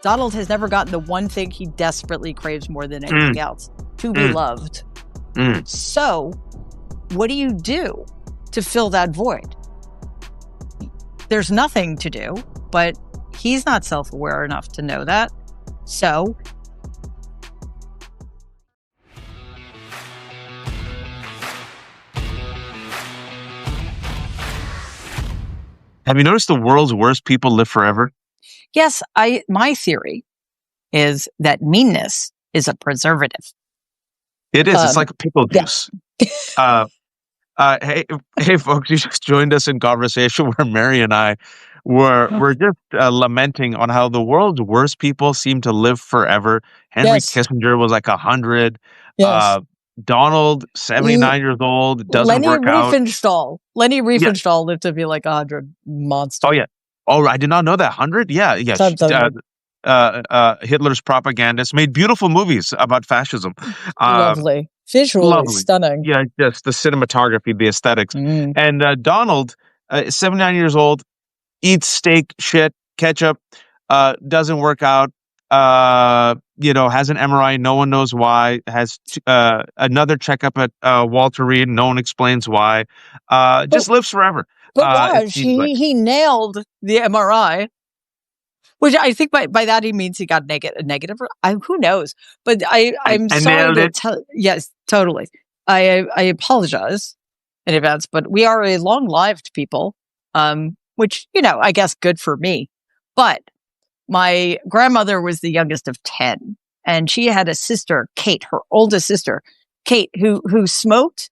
Donald has never gotten the one thing he desperately craves more than anything else, to be loved. So, what do you do to fill that void? There's nothing to do, but he's not self-aware enough to know that. So, have you noticed the world's worst people live forever? yes, my theory is that meanness is a preservative. It is. It's like pickle yeah. juice. Hey, folks! You just joined us in conversation where Mary and I were just lamenting on how the world's worst people seem to live forever. Henry Yes. Kissinger was like 100. Yes. Donald, 79 years old, doesn't work out. Lenny Riefenstahl lived to be like 100. Monster. Oh yeah. Oh, I did not know that. 100? Yeah. Hitler's propagandist made beautiful movies about fascism. Lovely. Visually lovely. Stunning. Yeah, just the cinematography, the aesthets. And Donald, 79 years old, eats steak, shit, ketchup, doesn't work out, has an MRI, no one knows why, has another checkup at Walter Reed, no one explains why, just lives forever. But Raj, he nailed the MRI. Which I think by that he means he got negative. Who knows? But I'm sorry to tell. Yes, totally. I apologize in advance, but we are a long-lived people, which I guess good for me. But my grandmother was the youngest of 10, and she had a sister, Kate, her oldest sister, Kate, who smoked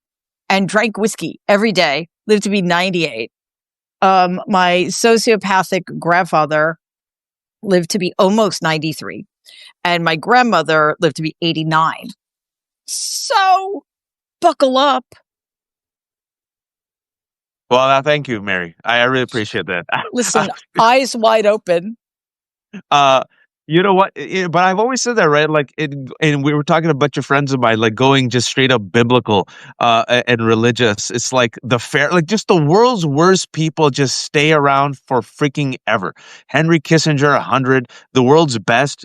and drank whiskey every day, lived to be 98. My sociopathic grandfather lived to be almost 93, and my grandmother lived to be 89. So, buckle up. Well, thank you, Mary. I really appreciate that. Listen, eyes wide open. You know what? But I've always said that, right? Like, and we were talking to a bunch of friends of mine, like going just straight up biblical and religious. It's like just the world's worst people just stay around for freaking ever. Henry Kissinger, 100. The world's best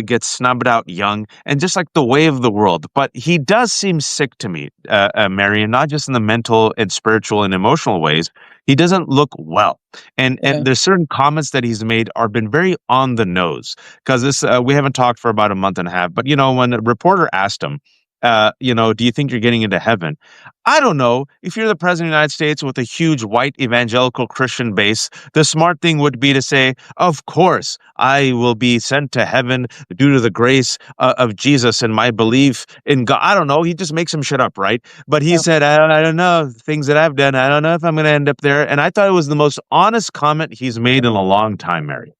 gets snubbed out young, and just like the way of the world. But he does seem sick to me, Mary, and not just in the mental and spiritual and emotional ways. He doesn't look well. And there's certain comments that he's made are been very on the nose, because this we haven't talked for about a month and a half. But when a reporter asked him, do you think you're getting into heaven? I don't know. If you're the president of the United States with a huge white evangelical Christian base, the smart thing would be to say, of course, I will be sent to heaven due to the grace of Jesus and my belief in God. I don't know. He just makes some shit up, right? But he said, I don't know, things that I've done. I don't know if I'm going to end up there. And I thought it was the most honest comment he's made in a long time, Mary.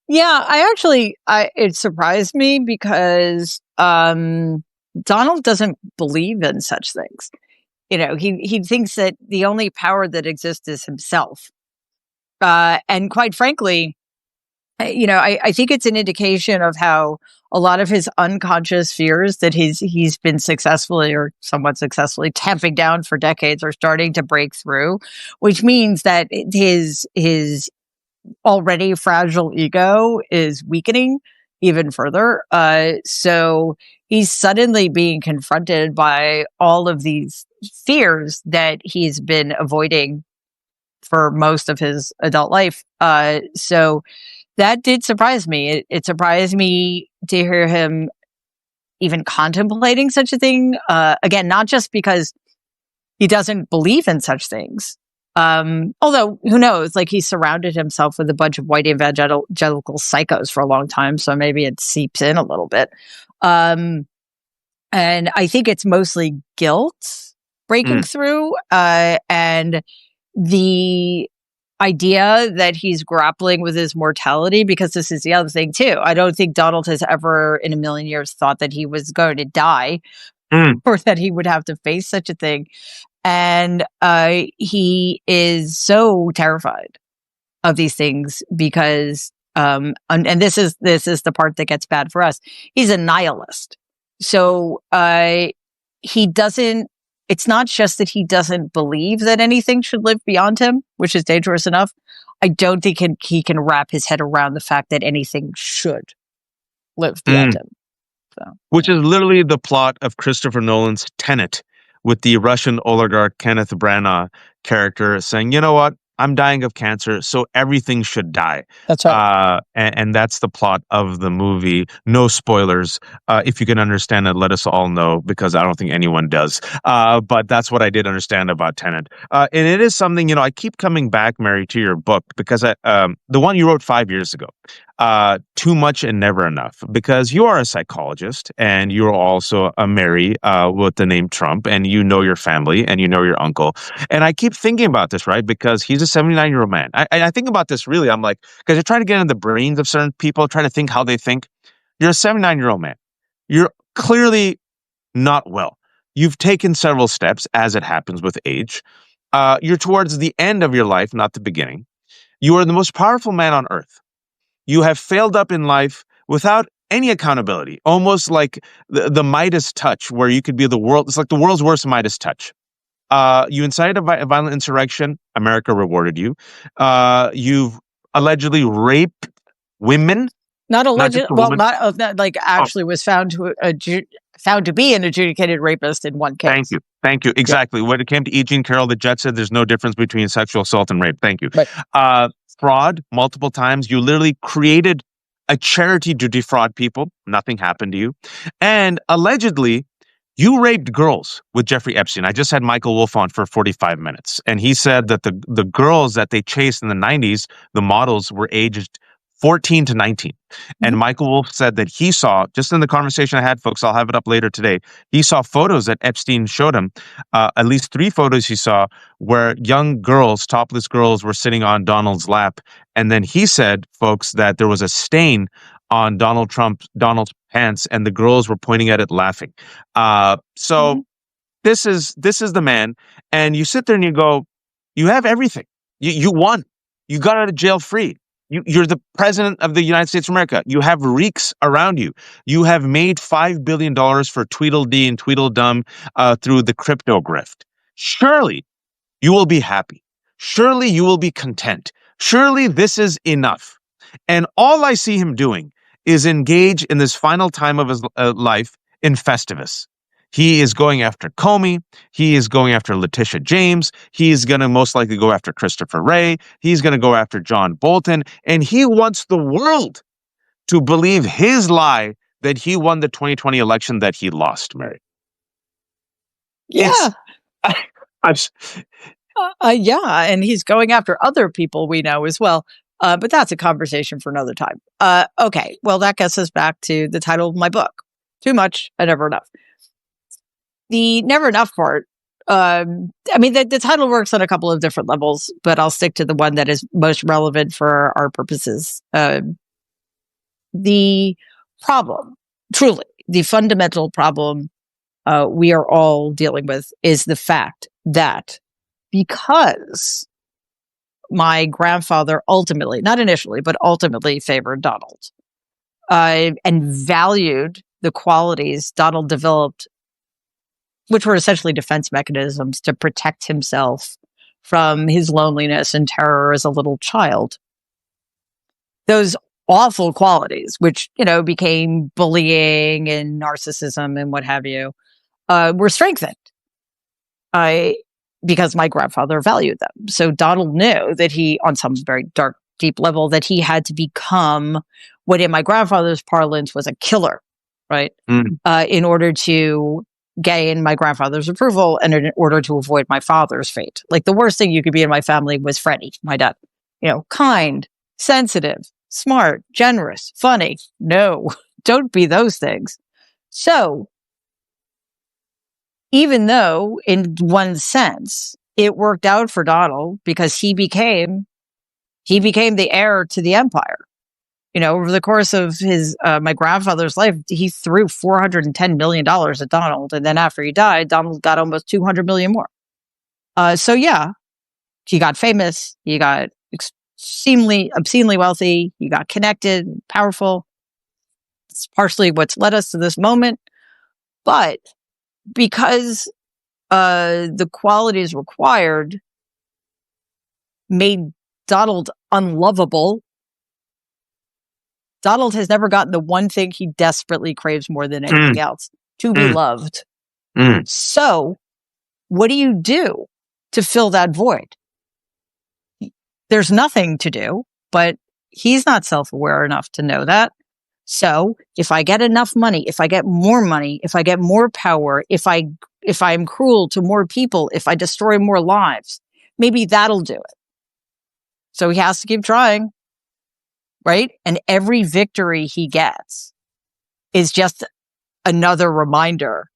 Yeah, it surprised me because Donald doesn't believe in such things. He thinks that the only power that exists is himself. And quite frankly, I think it's an indication of how a lot of his unconscious fears that he's been successfully or somewhat successfully tamping down for decades are starting to break through, which means that his already fragile ego is weakening even further. So he's suddenly being confronted by all of these fears that he's been avoiding for most of his adult life. So that did surprise me. It surprised me to hear him even contemplating such a thing. Again, not just because he doesn't believe in such things. Although, who knows, like he surrounded himself with a bunch of white evangelical psychos for a long time, so maybe it seeps in a little bit. And I think it's mostly guilt breaking through, and the idea that he's grappling with his mortality, because this is the other thing too. I don't think Donald has ever in a million years thought that he was going to die or that he would have to face such a thing. And he is so terrified of these things because, and this is the part that gets bad for us. He's a nihilist. So he doesn't. It's not just that he doesn't believe that anything should live beyond him, which is dangerous enough. I don't think he can wrap his head around the fact that anything should live beyond him. So, Which is literally the plot of Christopher Nolan's Tenet, with the Russian oligarch Kenneth Branagh character saying, "You know what? I'm dying of cancer, so everything should die." that's right. And that's the plot of the movie. No spoilers. If you can understand it, let us all know, because I don't think anyone does. But that's what I did understand about Tenet. And it is something, I keep coming back, Mary, to your book, because the one you wrote 5 years ago, Too Much and Never Enough, because you are a psychologist and you're also a Mary with the name Trump, and you know your family and you know your uncle. And I keep thinking about this, right? Because he's a 79-year-old man. I think about this really. I'm like, because I try to get in the brains of certain people, try to think how they think. You're a 79-year-old man. You're clearly not well. You've taken several steps, as it happens with age. You're towards the end of your life, not the beginning. You are the most powerful man on earth. You have failed up in life without any accountability, almost like the Midas touch, where you could be the world. It's like the world's worst Midas touch. You incited a violent insurrection. America rewarded you. You've allegedly raped women, Not not alleged. just a Well, woman. not like Oh, actually was found to be an adjudicated rapist in one thank case. you. Thank you. Yeah, Exactly. When it came to E. Jean Carroll, the judge said there's no difference between sexual assault and rape. Thank you. but Uh, Fraud, multiple times. You literally created a charity to defraud people. Nothing happened to you. And allegedly, you raped girls with Jeffrey Epstein. I just had Michael Wolff on for 45 minutes, and he said that the girls that they chased in the 90s, the models, were aged 14 to 19. And mhm, Michael Wolff said that he saw, just in the conversation I had, folks, I'll have it up later today, he saw photos that Epstein showed him, at least 3 photos he saw, where young girls, topless girls, were sitting on Donald's lap. And then he said, folks, that there was a stain on Donald's pants, and the girls were pointing at it laughing. So mhm. this is the man, and you sit there and you go, you have everything. You won. You got out of jail free. You're the president of the United States of America. You have reeks around you. You have made $5 billion for Tweedledee and Tweedledum through the crypto grift. Surely you will be happy. Surely you will be content. Surely this is enough. And all I see him doing is engage in this final time of his life in Festivus. He is going after Comey. He is going after Letitia James. He is going to most likely go after Christopher Wray. He's going to go after John Bolton. And he wants the world to believe his lie that he won the 2020 election that he lost, Mary. It's, Yeah, I'm, yeah, and he's going after other people we know as well. But that's a conversation for another time. Okay, well, that gets us back to the title of my book: Too Much and Never Enough. The never enough part. I mean, the title works on a couple of different levels, but I'll stick to the one that is most relevant for our purposes. The problem, truly, the fundamental problem we are all dealing with is the fact that because my grandfather ultimately, not initially, but ultimately favored Donald and valued the qualities Donald developed, which were essentially defense mechanisms to protect himself from his loneliness and terror as a little child. Those awful qualities, which, became bullying and narcissism and what have you, were strengthened because my grandfather valued them. So Donald knew that he, on some very dark, deep level, that he had to become what in my grandfather's parlance was a killer, right? mm, In order to gain my grandfather's approval and in order to avoid my father's fate. Like the worst thing you could be in my family was Freddie, my dad. Kind, sensitive, smart, generous, funny. No, don't be those things. So even though in one sense it worked out for Donald because he became the heir to the empire. Over the course of his my grandfather's life, he threw $410 million at Donald, and then after he died, Donald got almost 200 million more. So yeah, he got famous, he got obscenely wealthy, he got connected, powerful. It's partially what's led us to this moment, but because the qualities required made Donald unlovable, Donald has never gotten the one thing he desperately craves more than anything else, to be loved. So what do you do to fill that void? There's nothing to do, but he's not self-aware enough to know that. So if I get enough money, if I get more power, if I'm cruel to more people, if I destroy more lives, maybe that'll do it. So he has to keep trying, right? And every victory he gets is just another reminder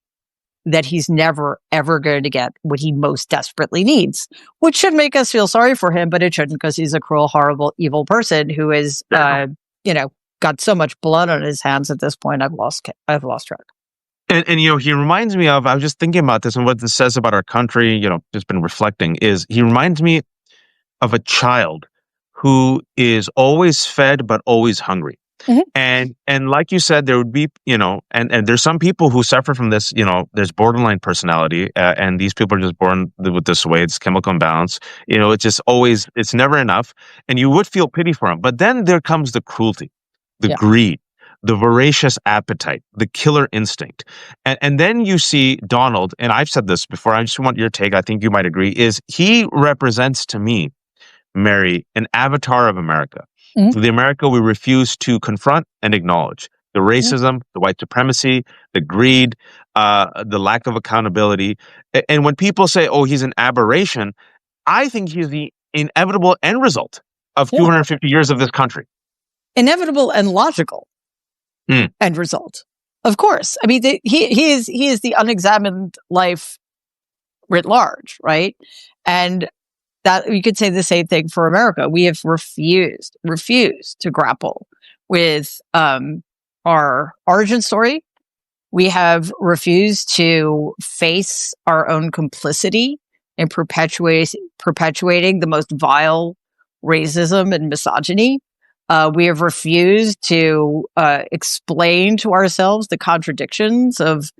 that he's never, ever going to get what he most desperately needs, which should make us feel sorry for him, but it shouldn't, because he's a cruel, horrible, evil person who is, got so much blood on his hands at this point. I've lost track. And he reminds me of, I was just thinking about this and what this says about our country, just been reflecting, is he reminds me of a child who is always fed but always hungry. And like you said, there would be, and there's some people who suffer from this, there's borderline personality, and these people are just born with this way. It's chemical imbalance. It's just always, it's never enough. And you would feel pity for them. But then there comes the cruelty, the greed, the voracious appetite, the killer instinct. And then you see Donald, and I've said this before, I just want your take, I think you might agree, is he represents to me, Mary, an avatar of America. The America we refuse to confront and acknowledge. The racism, the white supremacy, the greed, the lack of accountability. And when people say, oh, he's an aberration, I think he's the inevitable end result of 250 years of this country. Inevitable and logical end result. Of course. I mean, he is the unexamined life writ large, right? And that you could say the same thing for America. We have refused to grapple with our origin story. We have refused to face our own complicity in perpetuating the most vile racism and misogyny. We have refused to explain to ourselves the contradictions of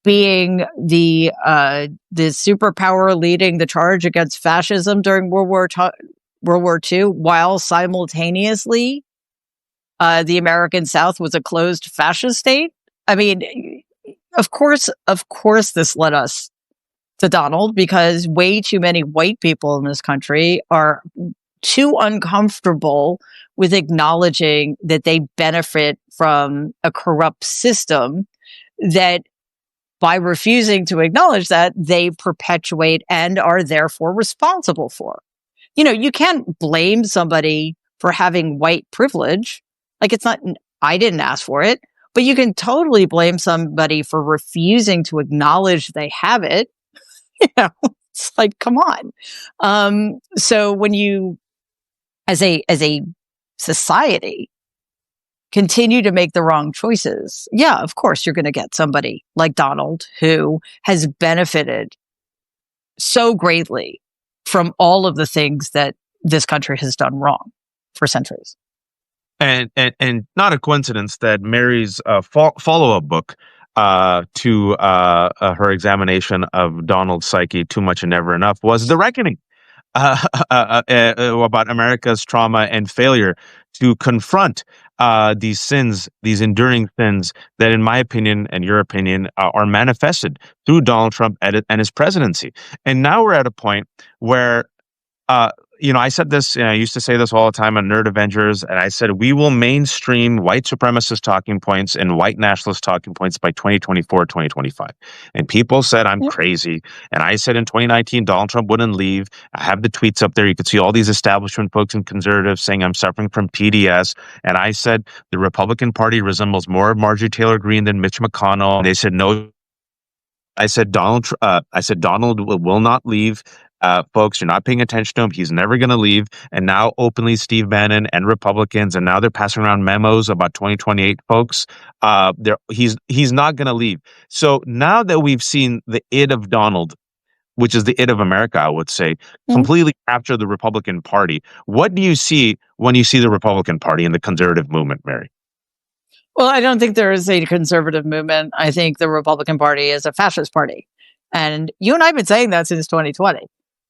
being the superpower leading the charge against fascism during World War II, while simultaneously the American South was a closed fascist state. I mean, of course, this led us to Donald, because way too many white people in this country are too uncomfortable with acknowledging that they benefit from a corrupt system that, by refusing to acknowledge that, they perpetuate and are therefore responsible for. You can't blame somebody for having white privilege. Like, it's not, I didn't ask for it, but you can totally blame somebody for refusing to acknowledge they have it. It's like, come on. So when you, as a society, continue to make the wrong choices, of course, you're going to get somebody like Donald, who has benefited so greatly from all of the things that this country has done wrong for centuries. And not a coincidence that Mary's follow-up book to her examination of Donald's psyche, Too Much and Never Enough, was The Reckoning. About America's trauma and failure to confront these sins, these enduring sins that, in my opinion and your opinion, are manifested through Donald Trump and his presidency. And now we're at a point where, I said this, I used to say this all the time on Nerd Avengers, and I said, we will mainstream white supremacist talking points and white nationalist talking points by 2024, 2025. And people said I'm crazy. And I said in 2019, Donald Trump wouldn't leave. I have the tweets up there. You could see all these establishment folks and conservatives saying I'm suffering from PDS. And I said the Republican Party resembles more Marjorie Taylor Greene than Mitch McConnell. And they said no. I said Donald will not leave. Folks, you're not paying attention to him. He's never going to leave. And now openly Steve Bannon and Republicans, and now they're passing around memos about 2028 folks. He's not going to leave. So now that we've seen the id of Donald, which is the id of America, I would say, completely capture the Republican Party, what do you see when you see the Republican Party and the conservative movement, Mary? Well, I don't think there is a conservative movement. I think the Republican Party is a fascist party. And you and I have been saying that since 2020.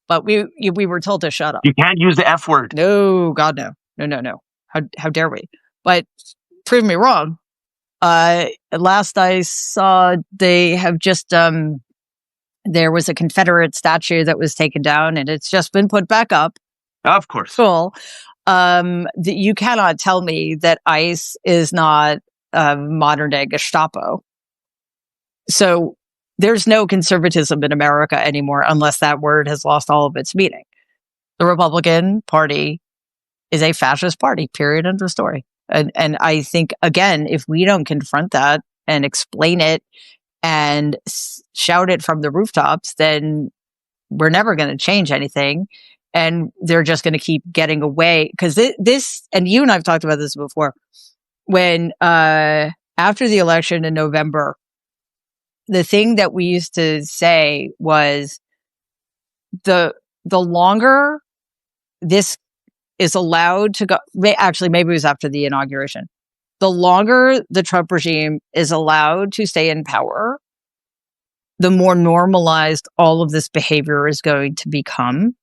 but we were told to shut up. You can't use the F word. No, God, no. No. How dare we? But prove me wrong. Last I saw, they have just, there was a Confederate statue that was taken down and it's just been put back up. Of course. Cool. You cannot tell me that ICE is not modern day Gestapo. So there's no conservatism in America anymore unless that word has lost all of its meaning. The Republican Party is a fascist party, period, end of story. And I think, again, if we don't confront that and explain it and shout it from the rooftops, then we're never going to change anything. And they're just going to keep getting away. Because this, and you and I've talked about this before, when after the election in November, the thing that we used to say was the longer this is allowed to go, actually, maybe it was after the inauguration, the longer the Trump regime is allowed to stay in power, the more normalized all of this behavior is going to become.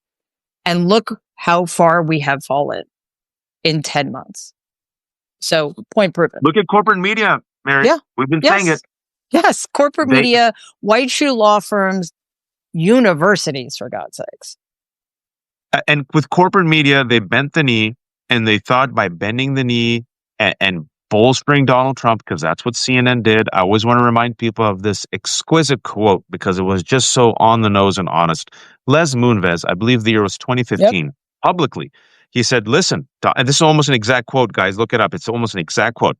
And look how far we have fallen in 10 months. So, point proven. Look at corporate media, Mary. Yeah. We've been saying it. Yes, corporate media, white shoe law firms, universities, for God's sakes. And with corporate media, they bent the knee, and they thought by bending the knee and bolstering Donald Trump, because that's what CNN did. I always want to remind people of this exquisite quote because it was just so on the nose and honest. Les Moonves, I believe the year was 2015, publicly, he said, listen, and this is almost an exact quote, guys, look it up. It's almost an exact quote.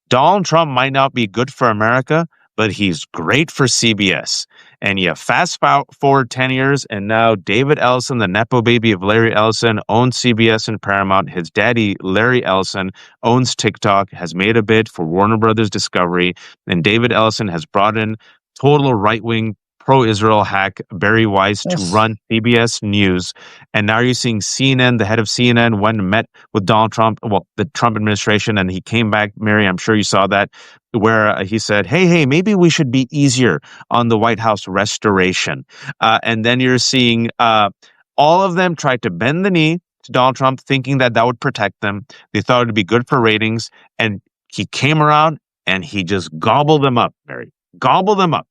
Donald Trump might not be good for America, but he's great for CBS. And you fast forward 10 years, and now David Ellison, the Nepo baby of Larry Ellison, owns CBS and Paramount. His daddy, Larry Ellison, owns TikTok, has made a bid for Warner Brothers Discovery, and David Ellison has brought in total right-wing pro-Israel hack Barry Weiss to run CBS News. And now you're seeing CNN, the head of CNN, went and met with Donald Trump, well, the Trump administration, and he came back, Mary, I'm sure you saw that, where he said, hey, maybe we should be easier on the White House restoration. And then you're seeing all of them try to bend the knee to Donald Trump, thinking that would protect them. They thought it would be good for ratings. And he came around and he just gobbled them up, Mary. Gobbled them up.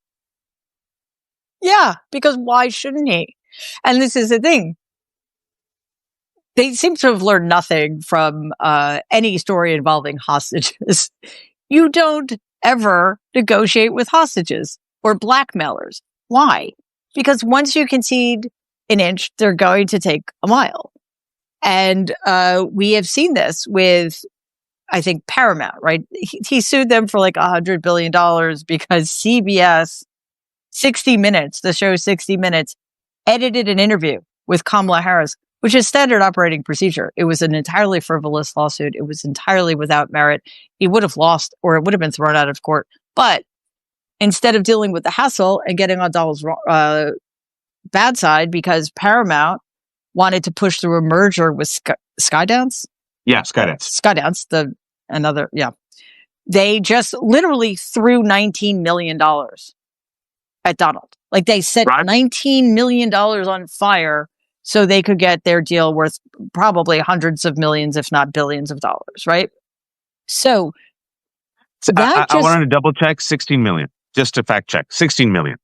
Yeah, because why shouldn't he? And this is the thing. They seem to have learned nothing from any story involving hostages. You don't ever negotiate with hostages or blackmailers. Why? Because once you concede an inch, they're going to take a mile. And we have seen this with, I think, Paramount, right? He sued them for like $100 billion because CBS 60 Minutes, the show 60 Minutes, edited an interview with Kamala Harris, which is standard operating procedure. It was an entirely frivolous lawsuit. It was entirely without merit. He would have lost, or it would have been thrown out of court. But instead of dealing with the hassle and getting on Donald's bad side, because Paramount wanted to push through a merger with Skydance. Yeah, Skydance. They just literally threw $19 million at Donald. Like they set $19 million on fire so they could get their deal worth probably hundreds of millions, if not billions of dollars, right? So I wanted to double check 16 million, just to fact check. 16 million.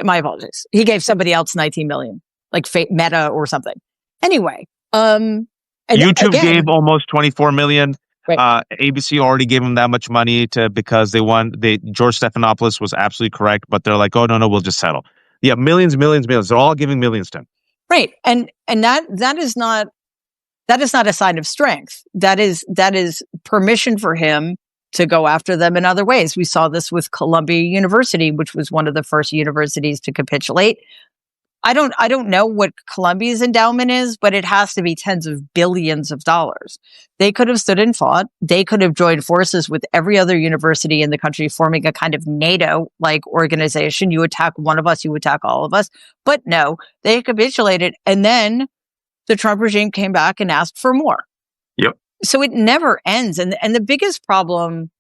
My apologies. He gave somebody else 19 million, like Meta or something. Anyway, YouTube gave almost 24 million. Right. ABC already gave them that much money because they won. George Stephanopoulos was absolutely correct, but they're like, oh no, we'll just settle. Yeah, millions. They're all giving millions to him. Right, and that is not a sign of strength. That is permission for him to go after them in other ways. We saw this with Columbia University, which was one of the first universities to capitulate. I don't know what Columbia's endowment is, but it has to be tens of billions of dollars. They could have stood and fought. They could have joined forces with every other university in the country, forming a kind of NATO-like organization. You attack one of us, you attack all of us. But no, they capitulated. And then the Trump regime came back and asked for more. Yep. So it never ends. And the biggest problem,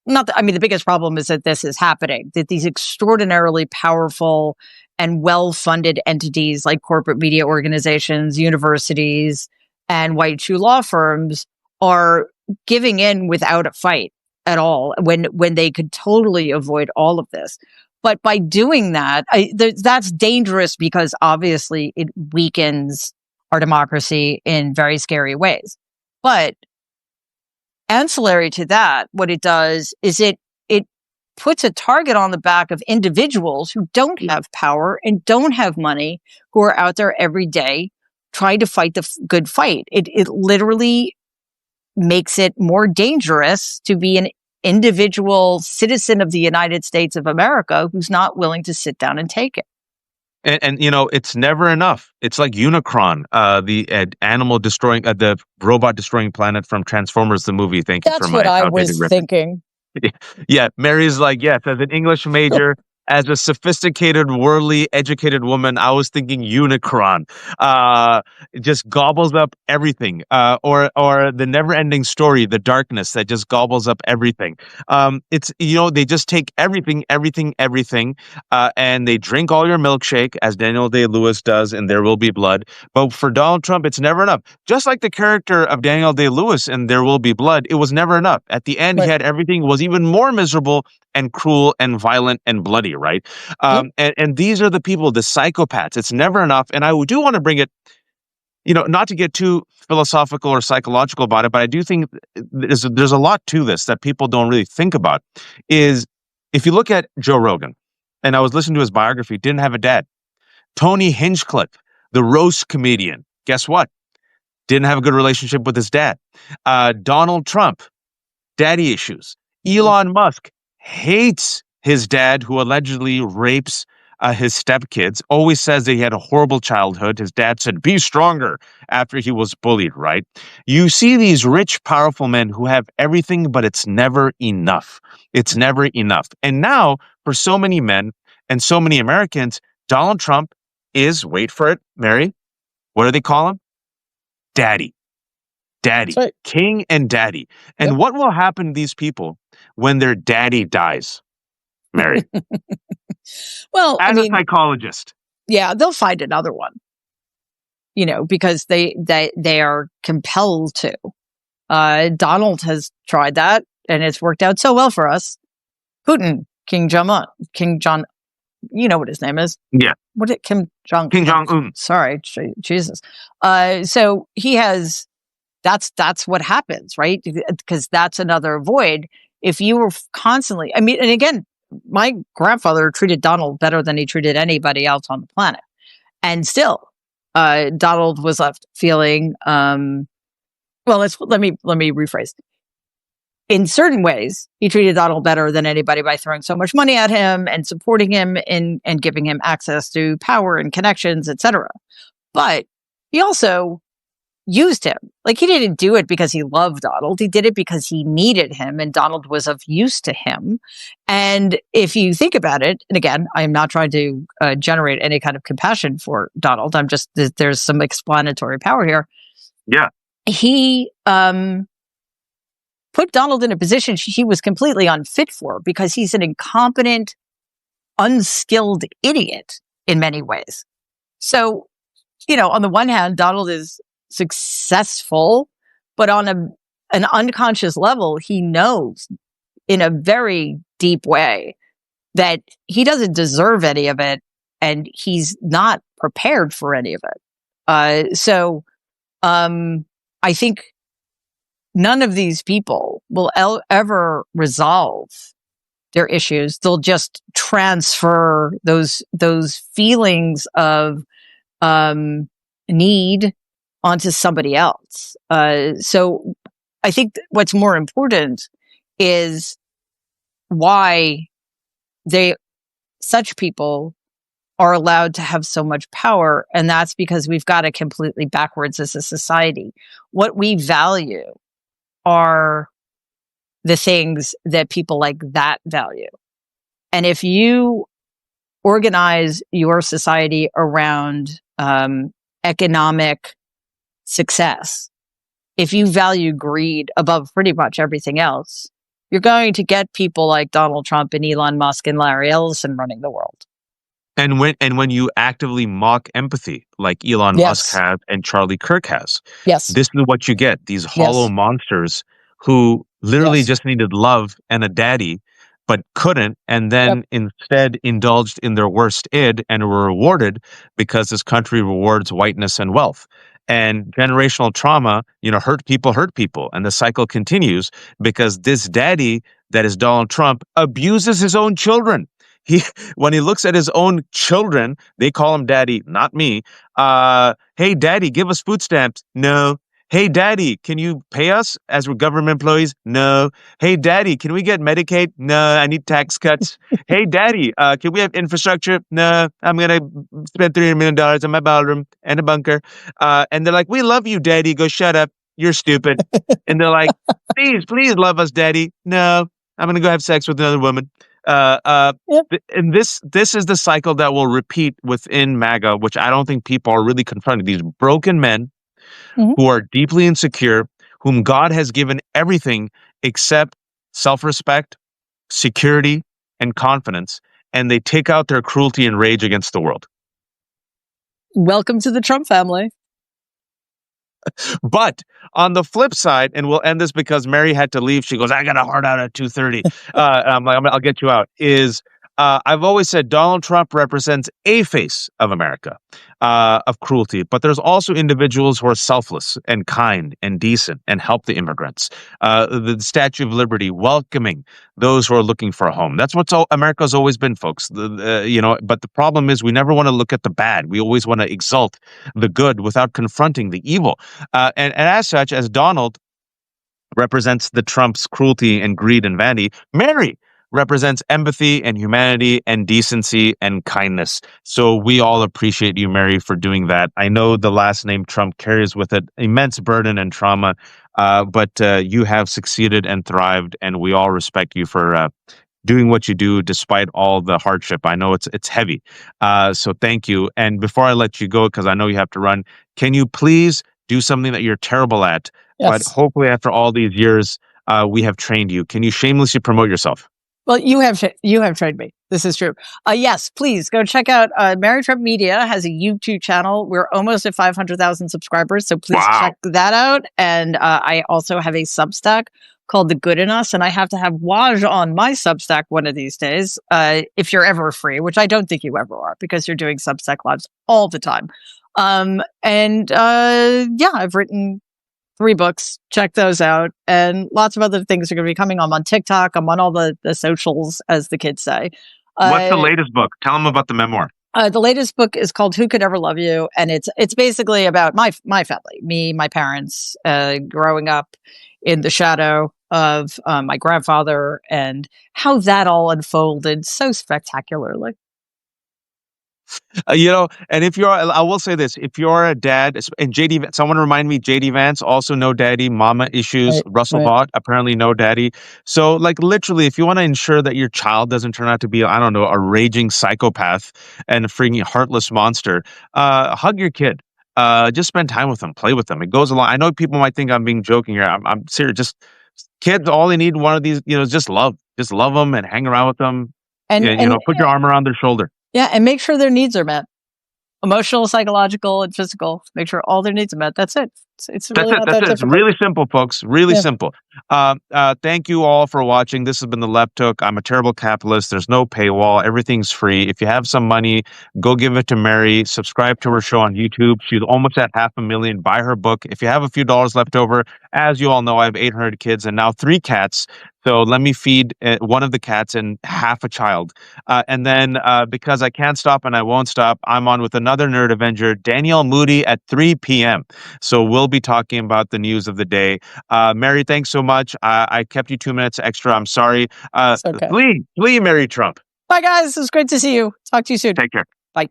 the biggest problem is that this is happening, that these extraordinarily powerful and well-funded entities like corporate media organizations, universities, and white shoe law firms are giving in without a fight at all when they could totally avoid all of this. But by doing that, that's dangerous because obviously it weakens our democracy in very scary ways. But ancillary to that, what it does is it puts a target on the back of individuals who don't have power and don't have money, who are out there every day trying to fight the good fight. It literally makes it more dangerous to be an individual citizen of the United States of America who's not willing to sit down and take it. And it's never enough. It's like Unicron, the animal destroying, the robot destroying planet from Transformers the movie. Thank you for That's my what I outdated was reference. thinking. Yeah, Mary's like, yes, as an English major, as a sophisticated, worldly educated woman, I was thinking Unicron. It just gobbles up everything. Or the never-ending story, The Darkness, that just gobbles up everything. It's they just take everything, and they drink all your milkshake, as Daniel Day-Lewis does in There Will Be Blood. But for Donald Trump, it's never enough. Just like the character of Daniel Day-Lewis in There Will Be Blood, it was never enough. At the end, he had everything, was even more miserable and cruel and violent and bloody, right? And these are the people, the psychopaths. It's never enough. And I do want to bring it, not to get too philosophical or psychological about it, but I do think there's a lot to this that people don't really think about. Is if you look at Joe Rogan, and I was listening to his biography, didn't have a dad. Tony Hinchcliffe, the roast comedian, guess what? Didn't have a good relationship with his dad. Donald Trump, daddy issues. Elon Musk hates his dad, who allegedly rapes his stepkids, always says that he had a horrible childhood. His dad said, be stronger, after he was bullied, right? You see these rich, powerful men who have everything, but it's never enough. It's never enough. And now, for so many men and so many Americans, Donald Trump is, wait for it, Mary, what do they call him? Daddy. Daddy. Right. King and daddy. And what will happen to these people when their daddy dies, Mary? Well, as a psychologist. Yeah, they'll find another one. Because they are compelled to. Donald has tried that, and it's worked out so well for us. Putin, King Jong, you know what his name is? Yeah. Kim Jong-un. Sorry, Jesus. So he has. That's what happens, right? Because that's another void. If you were constantly, and again, my grandfather treated Donald better than he treated anybody else on the planet. And still, Donald was left feeling, let me rephrase. In certain ways, he treated Donald better than anybody by throwing so much money at him and supporting him and giving him access to power and connections, etc. But he also used him. Like, he didn't do it because he loved Donald. He did it because he needed him, and Donald was of use to him. And if you think about it, and again, I'm not trying to generate any kind of compassion for Donald. I'm just, there's some explanatory power here. Yeah. He put Donald in a position he was completely unfit for, because he's an incompetent, unskilled idiot in many ways. So, on the one hand, Donald is successful, but on an unconscious level, he knows in a very deep way that he doesn't deserve any of it, and he's not prepared for any of it. So I think none of these people will ever resolve their issues. They'll just transfer those feelings of need onto somebody else. So I think what's more important is why such people are allowed to have so much power. And that's because we've got it completely backwards as a society. What we value are the things that people like that value. And if you organize your society around economic success, if you value greed above pretty much everything else, you're going to get people like Donald Trump and Elon Musk and Larry Ellison running the world. And when you actively mock empathy, like Elon Musk Yes. has and Charlie Kirk has, Yes. this is what you get: these hollow Yes. monsters who literally Yes. just needed love and a daddy, but couldn't, and Yep. then instead indulged in their worst id and were rewarded because this country rewards whiteness and wealth. And generational trauma, hurt people, and the cycle continues because this daddy that is Donald Trump abuses his own children. He when he looks at his own children, they call him daddy, not me. Hey, daddy, give us food stamps. No. Hey, daddy, can you pay us as we're government employees? No. Hey, daddy, can we get Medicaid? No, I need tax cuts. Hey, daddy, can we have infrastructure? No, I'm going to spend $300 million on my ballroom and a bunker. And they're like, we love you, daddy. Go shut up. You're stupid. And they're like, please love us, daddy. No, I'm going to go have sex with another woman. Uh, uh, Yep. and this is the cycle that will repeat within MAGA, which I don't think people are really confronting. These broken men Mhm. who are deeply insecure, whom God has given everything except self-respect, security, and confidence, and they take out their cruelty and rage against the world. Welcome to the Trump family. But on the flip side, and we'll end this because Mary had to leave. She goes, I got a heart out at 2:30. And I'm like, I'll get you out. I've always said Donald Trump represents a face of America, of cruelty, but there's also individuals who are selfless and kind and decent and help the immigrants. The Statue of Liberty welcoming those who are looking for a home. That's what America's always been, folks. But the problem is we never want to look at the bad. We always want to exalt the good without confronting the evil. And as such, as Donald represents the Trump's cruelty and greed and vanity, Mary represents empathy and humanity and decency and kindness. So we all appreciate you, Mary, for doing that. I know the last name Trump carries with it immense burden and trauma, but you have succeeded and thrived, and we all respect you for doing what you do despite all the hardship. I know it's heavy. So thank you. And before I let you go, because I know you have to run, can you please do something that you're terrible at, but Yes. hopefully after all these years, we have trained you. Can you shamelessly promote yourself? Well, you have trained me. This is true. Yes, please go check out Mary Trump Media has a YouTube channel. We're almost at 500,000 subscribers, so please Wow. check that out. And I also have a Substack called The Good in Us, and I have to have Waj on my Substack one of these days, if you're ever free, which I don't think you ever are because you're doing Substack lives all the time. Yeah, I've written 3 books. Check those out. And lots of other things are going to be coming. I'm on TikTok. I'm on all the socials, as the kids say. What's the latest book? Tell them about the memoir. The latest book is called Who Could Ever Love You? And it's basically about my family, me, my parents, growing up in the shadow of my grandfather and how that all unfolded so spectacularly. And if I will say this, if you're a dad, and someone remind me, JD Vance, also no daddy, mama issues, Russell Right. Bott, apparently no daddy. So like literally, if you want to ensure that your child doesn't turn out to be, I don't know, a raging psychopath and a freaking heartless monster, hug your kid. Just spend time with them, play with them. It goes along. I know people might think I'm being joking here. I'm serious. Just kids, all they need one of these, is just love. Just love them and hang around with them. And, Put your arm around their shoulder. Yeah, and make sure their needs are met. Emotional, psychological, and physical. Make sure all their needs are met. That's it. It's really not that That's it. It's difficult. really simple, folks. Really simple. Thank you all for watching. This has been The Left Hook. I'm a terrible capitalist. There's no paywall. Everything's free. If you have some money, go give it to Mary. Subscribe to her show on YouTube. She's almost at 500,000. Buy her book. If you have a few dollars left over, as you all know, I have 800 kids and now 3 cats. So let me feed one of the cats and half a child. And then because I can't stop and I won't stop, I'm on with another Nerd Avenger, Danielle Moody, at 3 p.m. So we'll be talking about the news of the day. Mary, thanks so much. I kept you 2 minutes extra. I'm sorry. It's okay. Flee, Mary Trump. Bye, guys. It was great to see you. Talk to you soon. Take care. Bye.